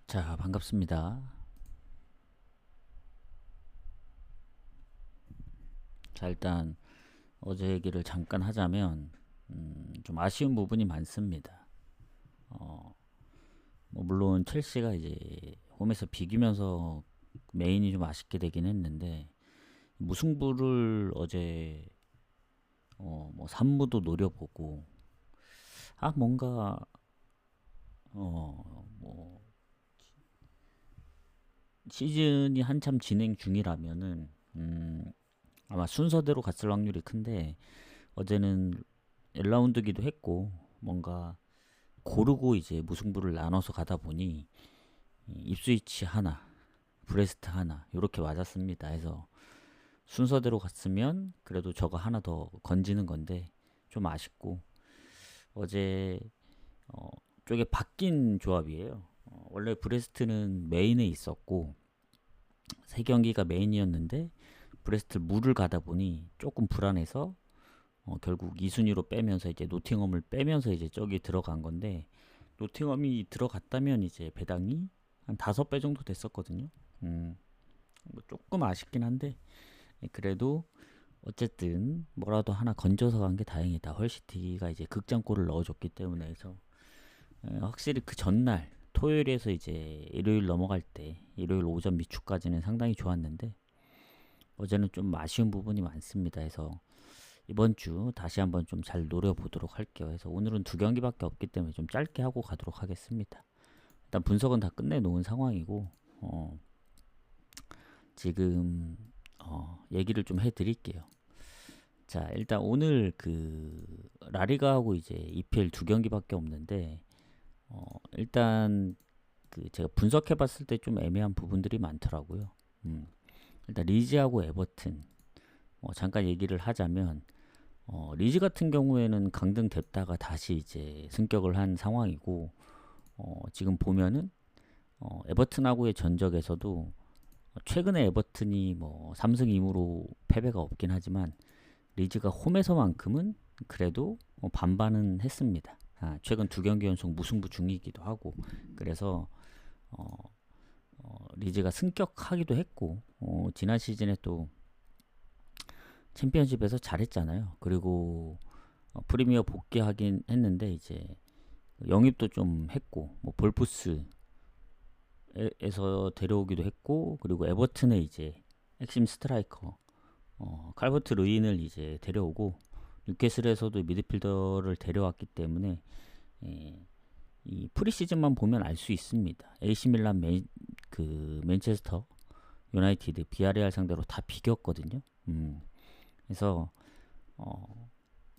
자, 반갑습니다. 자, 일단 어제 얘기를 잠깐 하자면 좀 아쉬운 부분이 많습니다. 어, 뭐 물론 첼시가 이제 홈에서 비기면서 메인이 좀 아쉽게 되긴 했는데 무승부를 어제 뭐 3무도 노려보고 뭔가 뭐 시즌이 한참 진행 중이라면은 아마 순서대로 갔을 확률이 큰데 어제는 1라운드기도 했고 뭔가 고르고 이제 무승부를 나눠서 가다 보니 입스위치 하나, 브레스트 하나 이렇게 맞았습니다. 해서 순서대로 갔으면 그래도 저거 하나 더 건지는 건데 좀 아쉽고 어제 어, 쪽에 바뀐 조합이에요. 원래 브레스트는 메인에 있었고 세 경기가 메인이었는데 브레스트 물을 가다 보니 조금 불안해서 결국 2순위로 빼면서 이제 노팅엄을 빼면서 이제 저기 들어간 건데 노팅엄이 들어갔다면 이제 배당이 한 5배 정도 됐었거든요. 뭐 조금 아쉽긴 한데 그래도 어쨌든 뭐라도 하나 건져서 간 게 다행이다. 헐시티가 이제 극장골을 넣어줬기 때문에 해서 확실히 그 전날 토요일에서 이제 일요일 넘어갈 때 일요일 오전 미축까지는 상당히 좋았는데 어제는 좀 아쉬운 부분이 많습니다. 해서 이번 주 다시 한번 좀 잘 노려보도록 할게요. 해서 오늘은 2경기밖에 없기 때문에 좀 짧게 하고 가도록 하겠습니다. 일단 분석은 다 끝내놓은 상황이고 지금 얘기를 좀 해드릴게요. 자, 일단 오늘 그 라리가하고 이제 EPL 2경기밖에 없는데 일단 그 제가 분석해봤을 때 좀 애매한 부분들이 많더라고요. 일단 리즈하고 에버튼 잠깐 얘기를 하자면 리즈 같은 경우에는 강등됐다가 다시 이제 승격을 한 상황이고 지금 보면은 에버튼하고의 전적에서도 최근에 에버튼이 뭐 3승 2무로 패배가 없긴 하지만 리즈가 홈에서만큼은 그래도 반반은 했습니다. 최근 2경기 연속 무승부 중이기도 하고 그래서 리즈가 승격하기도 했고 지난 시즌에 또 챔피언십에서 잘했잖아요. 그리고 프리미어 복귀하긴 했는데 이제 영입도 좀 했고 뭐 볼프스에서 데려오기도 했고 그리고 에버튼에 이제 핵심 스트라이커 칼버트 루인을 이제 데려오고 뉴캐슬에서도 미드필더를 데려왔기 때문에 이 프리시즌만 보면 알 수 있습니다. AC 밀란, 맨체스터 유나이티드, 비아레알 상대로 다 비겼거든요. 그래서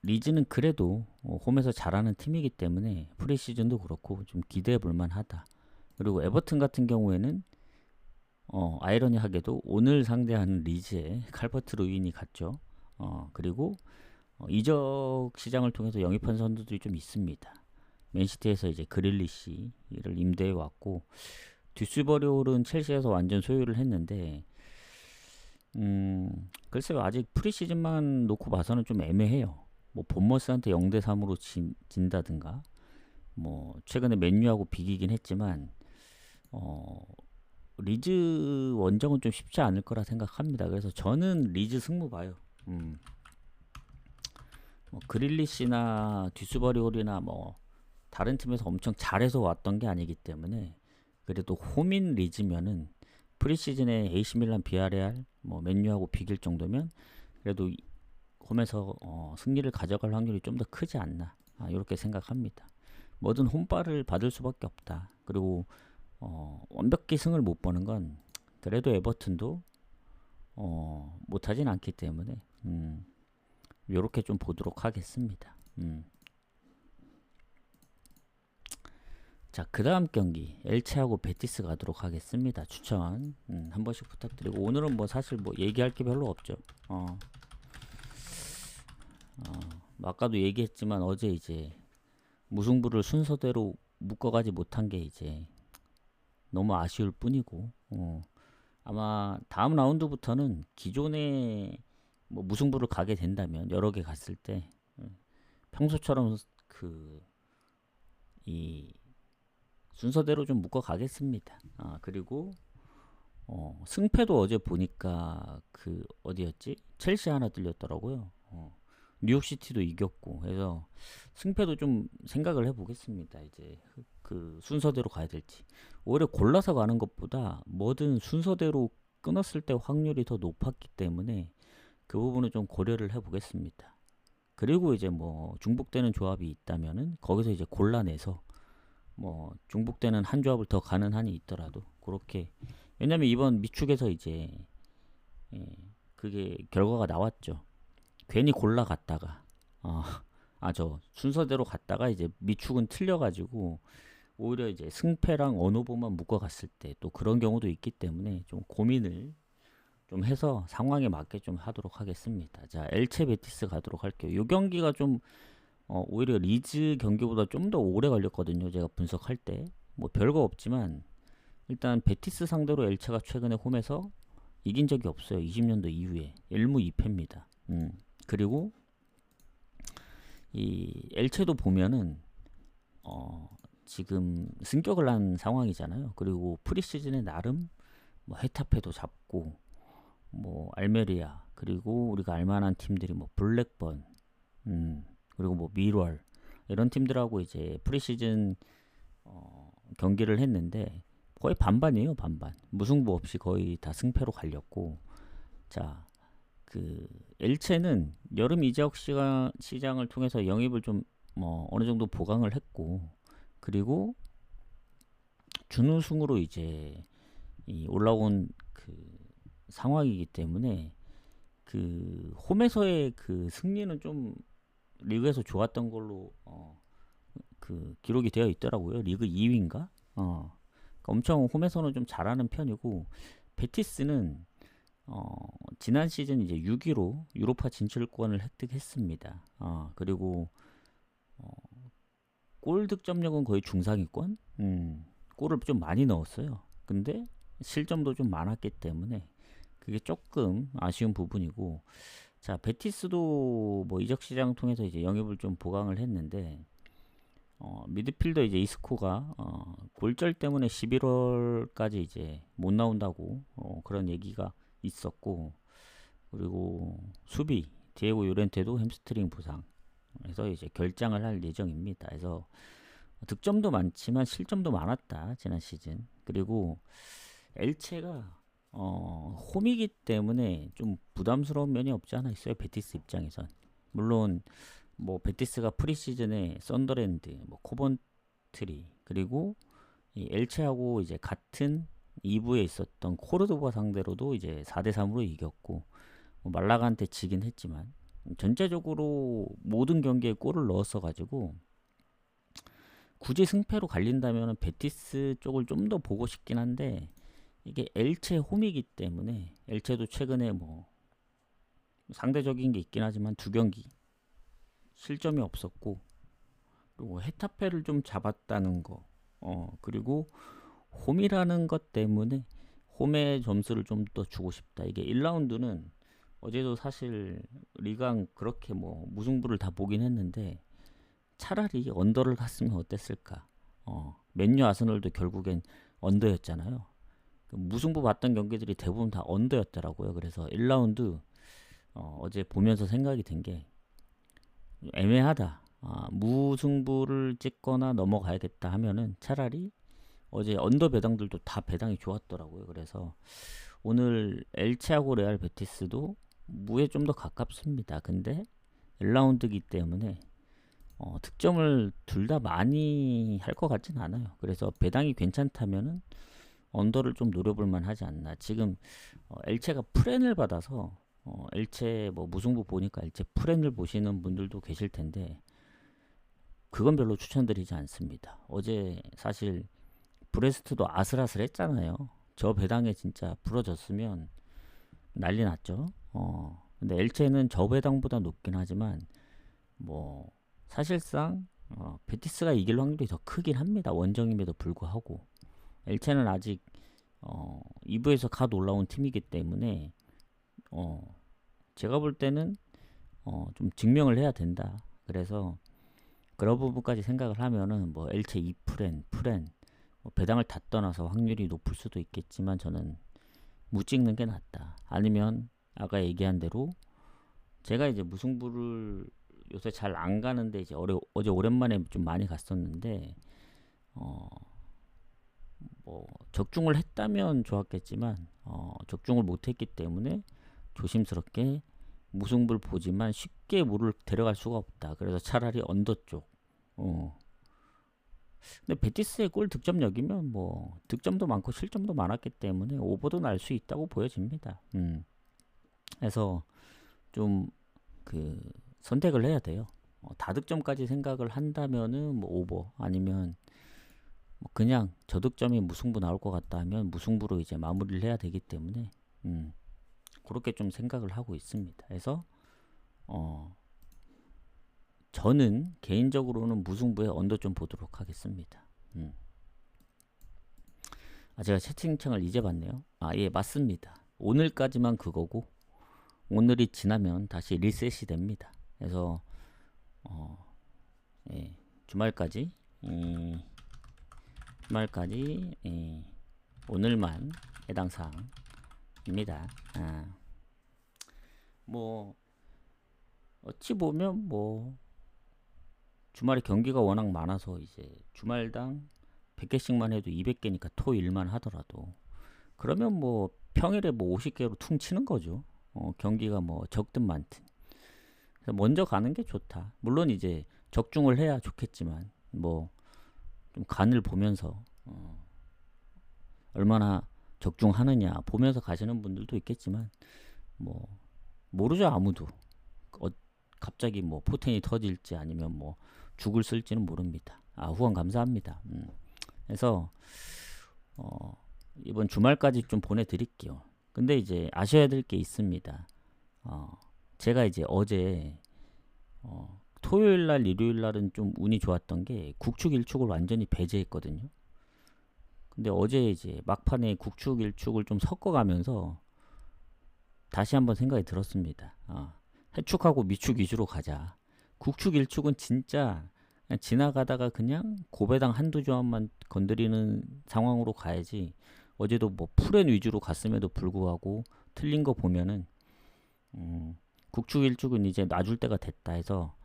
리즈는 그래도 홈에서 잘하는 팀이기 때문에 프리시즌도 그렇고 좀 기대해 볼 만하다. 그리고 에버튼 같은 경우에는 아이러니하게도 오늘 상대하는 리즈에 칼버트 루인이 갔죠. 그리고 이적 시장을 통해서 영입한 선수들이 좀 있습니다. 맨시티에서 이제 그릴리시를 임대해 왔고 듀스버리올은 첼시에서 완전 소유를 했는데 글쎄요 아직 프리시즌만 놓고 봐서는 좀 애매해요. 뭐 본머스한테 0대3으로 진다든가 뭐 최근에 맨유하고 비기긴 했지만 리즈 원정은 좀 쉽지 않을 거라 생각합니다. 그래서 저는 리즈 승부 봐요. 뭐 그릴리시나 듀스버리올이나 뭐 다른 팀에서 엄청 잘해서 왔던 게 아니기 때문에 그래도 홈인 리즈면은 프리시즌에 AC 밀란, 비아레알, 뭐 맨유하고 비길 정도면 그래도 홈에서 승리를 가져갈 확률이 좀 더 크지 않나 이렇게 생각합니다. 뭐든 홈발을 받을 수밖에 없다. 그리고 완벽히 승을 못 보는 건 그래도 에버튼도 못하진 않기 때문에 이렇게 좀 보도록 하겠습니다. 자, 그 다음 경기 엘체하고 베티스 가도록 하겠습니다. 추천 한 번씩 부탁드리고 오늘은 뭐 사실 뭐 얘기할 게 별로 없죠. 아까도 얘기했지만 어제 이제 무승부를 순서대로 묶어가지 못한 게 이제 너무 아쉬울 뿐이고 아마 다음 라운드부터는 기존에 뭐 무승부를 가게 된다면 여러 개 갔을 때 평소처럼 그 이 순서대로 좀 묶어 가겠습니다. 그리고 승패도 어제 보니까 그 어디였지? 첼시 하나 뚫렸더라고요. 뉴욕시티도 이겼고 해서 승패도 좀 생각을 해보겠습니다. 이제 그 순서대로 가야 될지. 오히려 골라서 가는 것보다 뭐든 순서대로 끊었을 때 확률이 더 높았기 때문에 그 부분은 좀 고려를 해보겠습니다. 그리고 이제 뭐 중복되는 조합이 있다면은 거기서 이제 골라내서 뭐 중복되는 한 조합을 더 가는 한이 있더라도 그렇게. 왜냐면 이번 미축에서 이제 예, 그게 결과가 나왔죠. 괜히 골라갔다가 저 순서대로 갔다가 이제 미축은 틀려가지고 오히려 이제 승패랑 어느 부분만 묶어갔을 때 또 그런 경우도 있기 때문에 좀 고민을 좀 해서 상황에 맞게 좀 하도록 하겠습니다. 자, 엘체 베티스 가도록 할게요. 이 경기가 좀 오히려 리즈 경기보다 좀 더 오래 걸렸거든요. 제가 분석할 때 뭐 별거 없지만 일단 베티스 상대로 엘체가 최근에 홈에서 이긴 적이 없어요. 20년도 이후에 1무 2패입니다. 그리고 이 엘체도 보면은 지금 승격을 한 상황이잖아요. 그리고 프리시즌에 나름 뭐 헤타페도 잡고 뭐 알메리아, 그리고 우리가 알만한 팀들이 뭐 블랙번, 그리고 뭐 미럴, 이런 팀들하고 이제 프리시즌 경기를 했는데 거의 반반이에요. 반반. 무승부 없이 거의 다 승패로 갈렸고. 자, 그 엘체는 여름 이적 시장을 통해서 영입을 좀 뭐 어느 정도 보강을 했고, 그리고 준우승으로 이제 이 올라온 그 상황이기 때문에 그 홈에서의 그 승리는 좀 리그에서 좋았던 걸로 그 기록이 되어 있더라고요. 리그 2위인가? 그러니까 엄청 홈에서는 좀 잘하는 편이고, 베티스는 지난 시즌 이제 6위로 유로파 진출권을 획득했습니다. 그리고 골 득점력은 거의 중상위권. 골을 좀 많이 넣었어요. 근데 실점도 좀 많았기 때문에 그게 조금 아쉬운 부분이고. 자, 베티스도 뭐 이적 시장 통해서 이제 영입을 좀 보강을 했는데 미드필더 이제 이스코가 골절 때문에 11월까지 이제 못 나온다고 그런 얘기가 있었고, 그리고 수비 디에고 요렌테도 햄스트링 부상, 그래서 이제 결장을 할 예정입니다. 그래서 득점도 많지만 실점도 많았다 지난 시즌. 그리고 엘체가 홈이기 때문에 좀 부담스러운 면이 없지 않아 있어요. 베티스 입장에선. 물론 뭐 베티스가 프리시즌에 썬더랜드, 뭐 코번트리, 그리고 이 엘체하고 이제 같은 2부에 있었던 코르도바 상대로도 이제 4대3으로 이겼고, 뭐 말라가한테 지긴 했지만 전체적으로 모든 경기에 골을 넣었어 가지고 굳이 승패로 갈린다면 베티스 쪽을 좀 더 보고 싶긴 한데, 이게 엘체 홈이기 때문에 엘체도 최근에 뭐 상대적인 게 있긴 하지만 두 경기 실점이 없었고, 그리고 헤타페를 좀 잡았다는 거, 그리고 홈이라는 것 때문에 홈의 점수를 좀 더 주고 싶다. 이게 1라운드는 어제도 사실 리강 그렇게 뭐 무승부를 다 보긴 했는데 차라리 언더를 갔으면 어땠을까. 맨유 아스널도 결국엔 언더였잖아요. 그 무승부 봤던 경기들이 대부분 다 언더였더라고요. 그래서 1라운드 어제 보면서 생각이 든 게 애매하다. 무승부를 찍거나 넘어가야겠다 하면은 차라리 어제 언더 배당들도 다 배당이 좋았더라고요. 그래서 오늘 엘체하고 레알 베티스도 무에 좀 더 가깝습니다. 근데 1라운드이기 때문에 득점을 둘 다 많이 할 것 같진 않아요. 그래서 배당이 괜찮다면은 언더를 좀 노려볼만 하지 않나. 지금 엘체가 프렌을 받아서 엘체 뭐 무승부 보니까 엘체 프렌을 보시는 분들도 계실 텐데 그건 별로 추천드리지 않습니다. 어제 사실 브레스트도 아슬아슬했잖아요. 저 배당에 진짜 부러졌으면 난리 났죠. 근데 엘체는 저 배당보다 높긴 하지만 뭐 사실상 베티스가 이길 확률이 더 크긴 합니다. 원정임에도 불구하고 엘체는 아직 2부에서 갓 올라온 팀이기 때문에 제가 볼 때는 좀 증명을 해야 된다. 그래서 그런 부분까지 생각을 하면은 뭐 엘체 2프렌, 프렌 뭐 배당을 다 떠나서 확률이 높을 수도 있겠지만 저는 무 찍는 게 낫다. 아니면 아까 얘기한 대로 제가 이제 무승부를 요새 잘 안 가는데 이제 어제 오랜만에 좀 많이 갔었는데 어, 뭐 적중을 했다면 좋았겠지만 적중을 못했기 때문에 조심스럽게 무승부를 보지만 쉽게 물을 데려갈 수가 없다. 그래서 차라리 언더 쪽. 근데 베티스의 골 득점력이면 뭐 득점도 많고 실점도 많았기 때문에 오버도 날 수 있다고 보여집니다. 그래서 좀 그 선택을 해야 돼요. 다득점까지 생각을 한다면은 뭐 오버 아니면 뭐 그냥 저득점이 무승부 나올 것 같다 하면 무승부로 이제 마무리를 해야 되기 때문에 그렇게 좀 생각을 하고 있습니다. 그래서 저는 개인적으로는 무승부에 언더 좀 보도록 하겠습니다. 제가 채팅창을 이제 봤네요. 예, 맞습니다. 오늘까지만 그거고 오늘이 지나면 다시 리셋이 됩니다. 그래서 예, 주말까지 오늘만 해당 사항입니다. 뭐 어찌 보면 뭐 주말에 경기가 워낙 많아서 이제 주말당 100개씩만 해도 200개니까 토일만 하더라도 그러면 뭐 평일에 뭐 50개로 퉁 치는 거죠. 경기가 뭐 적든 많든. 그래서 먼저 가는 게 좋다. 물론 이제 적중을 해야 좋겠지만 뭐 좀 간을 보면서 얼마나 적중하느냐 보면서 가시는 분들도 있겠지만 뭐 모르죠. 아무도 갑자기 뭐 포텐이 터질지 아니면 뭐 죽을 쓸지는 모릅니다. 후원 감사합니다. 그래서 이번 주말까지 좀 보내드릴게요. 근데 이제 아셔야 될 게 있습니다. 제가 이제 어제 토요일날 일요일날은 좀 운이 좋았던 게 국축 일축을 완전히 배제했거든요. 근데 어제 이제 막판에 국축 일축을 좀 섞어가면서 다시 한번 생각이 들었습니다. 해축하고 미축 위주로 가자. 국축 일축은 진짜 그냥 지나가다가 그냥 고배당 한두 조합만 건드리는 상황으로 가야지. 어제도 뭐 풀엔 위주로 갔음에도 불구하고 틀린 거 보면은 국축 일축은 이제 놔줄 때가 됐다 해서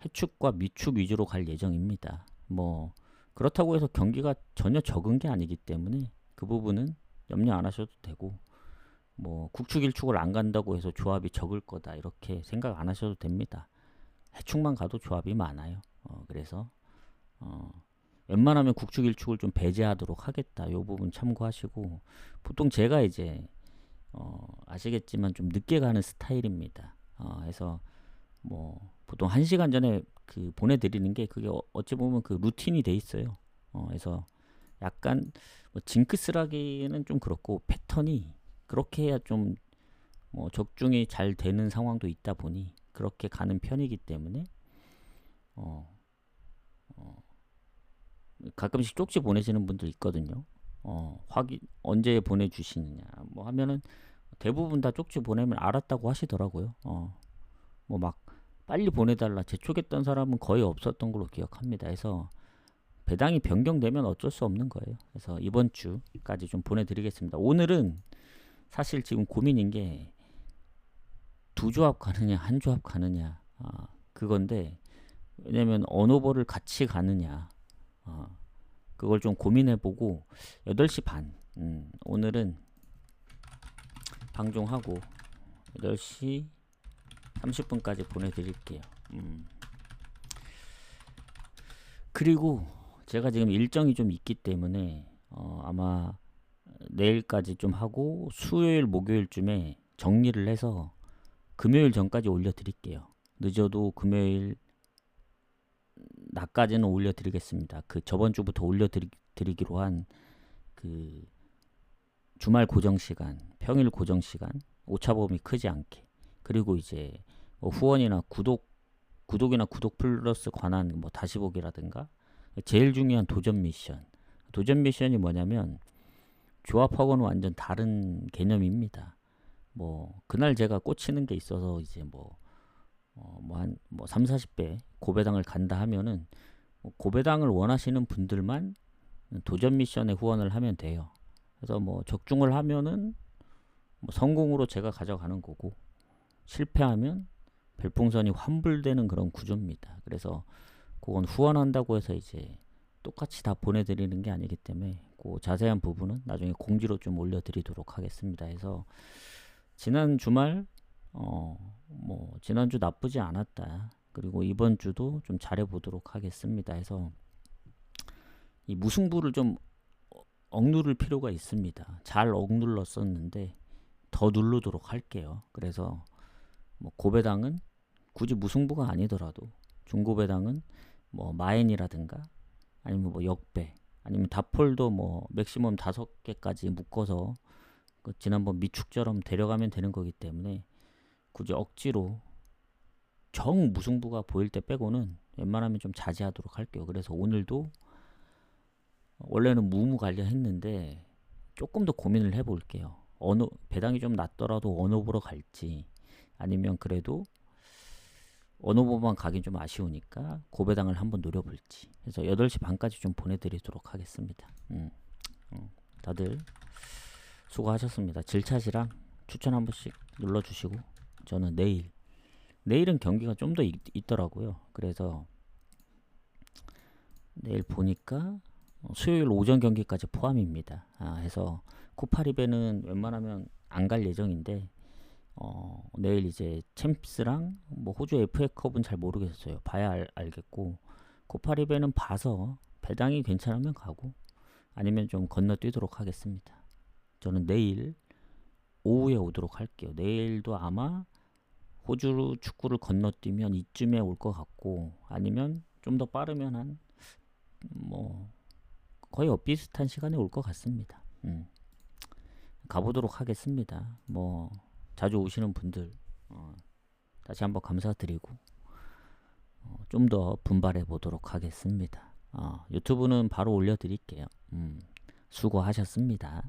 해축과 미축 위주로 갈 예정입니다. 뭐 그렇다고 해서 경기가 전혀 적은 게 아니기 때문에 그 부분은 염려 안 하셔도 되고 뭐 국축 일축을 안 간다고 해서 조합이 적을 거다 이렇게 생각 안 하셔도 됩니다. 해축만 가도 조합이 많아요. 그래서 웬만하면 국축 일축을 좀 배제하도록 하겠다. 요 부분 참고하시고 보통 제가 이제 아시겠지만 좀 늦게 가는 스타일입니다. 그래서 뭐 보통 1시간 전에 그 보내드리는 게 그게 어찌 보면 그 루틴이 돼 있어요. 그래서 약간 뭐 징크스라기는 좀 그렇고 패턴이 그렇게 해야 좀 뭐 적중이 잘 되는 상황도 있다 보니 그렇게 가는 편이기 때문에 가끔씩 쪽지 보내시는 분들 있거든요. 확인 언제 보내주시느냐 뭐 하면은 대부분 다 쪽지 보내면 알았다고 하시더라고요. 뭐 막 빨리 보내달라 재촉했던 사람은 거의 없었던 걸로 기억합니다. 그래서 배당이 변경되면 어쩔 수 없는 거예요. 그래서 이번 주까지 좀 보내드리겠습니다. 오늘은 사실 지금 고민인 게 두 조합 가느냐 한 조합 가느냐 그건데 왜냐면 언오버를 같이 가느냐 그걸 좀 고민해보고 8시 반 오늘은 방종하고 8시 30분까지 보내드릴게요. 그리고 제가 지금 일정이 좀 있기 때문에 아마 내일까지 좀 하고 수요일 목요일쯤에 정리를 해서 금요일 전까지 올려드릴게요. 늦어도 금요일 낮까지는 올려드리겠습니다. 그 저번 주부터 올려드리기로 한 그 주말 고정 시간, 평일 고정 시간, 오차범위 크지 않게. 그리고 이제 뭐 후원이나 구독이나 구독 플러스 관한 뭐 다시 보기라든가 제일 중요한 도전 미션. 도전 미션이 뭐냐면 조합하고는 완전 다른 개념입니다. 뭐 그날 제가 꽂히는 게 있어서 이제 한 3, 40배 고배당을 간다 하면은 고배당을 원하시는 분들만 도전 미션에 후원을 하면 돼요. 그래서 뭐 적중을 하면은 뭐 성공으로 제가 가져가는 거고, 실패하면 별풍선이 환불되는 그런 구조입니다. 그래서 그건 후원한다고 해서 이제 똑같이 다 보내드리는 게 아니기 때문에 그 자세한 부분은 나중에 공지로 좀 올려드리도록 하겠습니다. 해서 지난 주말 뭐 지난주 나쁘지 않았다. 그리고 이번 주도 좀 잘해보도록 하겠습니다. 해서 이 무승부를 좀 억누를 필요가 있습니다. 잘 억눌렀었는데 더 누르도록 할게요. 그래서 뭐 고배당은 굳이 무승부가 아니더라도 중고배당은 뭐 마엔이라든가 아니면 뭐 역배 아니면 다폴도 뭐 맥시멈 5개까지 묶어서 그 지난번 미축처럼 데려가면 되는 거기 때문에 굳이 억지로 정 무승부가 보일 때 빼고는 웬만하면 좀 자제하도록 할게요. 그래서 오늘도 원래는 무무 가려 했는데 조금 더 고민을 해볼게요. 어느 배당이 좀 낮더라도 언어보러 갈지 아니면 그래도 언어보만 가긴 좀 아쉬우니까 고배당을 한번 노려볼지 해서 8시 반까지 좀 보내드리도록 하겠습니다. 다들 수고하셨습니다. 질차시랑 추천 한 번씩 눌러주시고 저는 내일은 경기가 좀 더 있더라고요. 그래서 내일 보니까 수요일 오전 경기까지 포함입니다. 해서 코파리베는 웬만하면 안 갈 예정인데 내일 이제 챔스랑 뭐 호주 FA컵은 잘 모르겠어요. 봐야 알겠고 코파리베는 봐서 배당이 괜찮으면 가고 아니면 좀 건너뛰도록 하겠습니다. 저는 내일 오후에 오도록 할게요. 내일도 아마 호주 축구를 건너뛰면 이쯤에 올 것 같고 아니면 좀 더 빠르면 한 뭐 거의 비슷한 시간에 올 것 같습니다. 가보도록 하겠습니다. 뭐 자주 오시는 분들 다시 한번 감사드리고 좀 더 분발해 보도록 하겠습니다. 유튜브는 바로 올려드릴게요. 수고하셨습니다.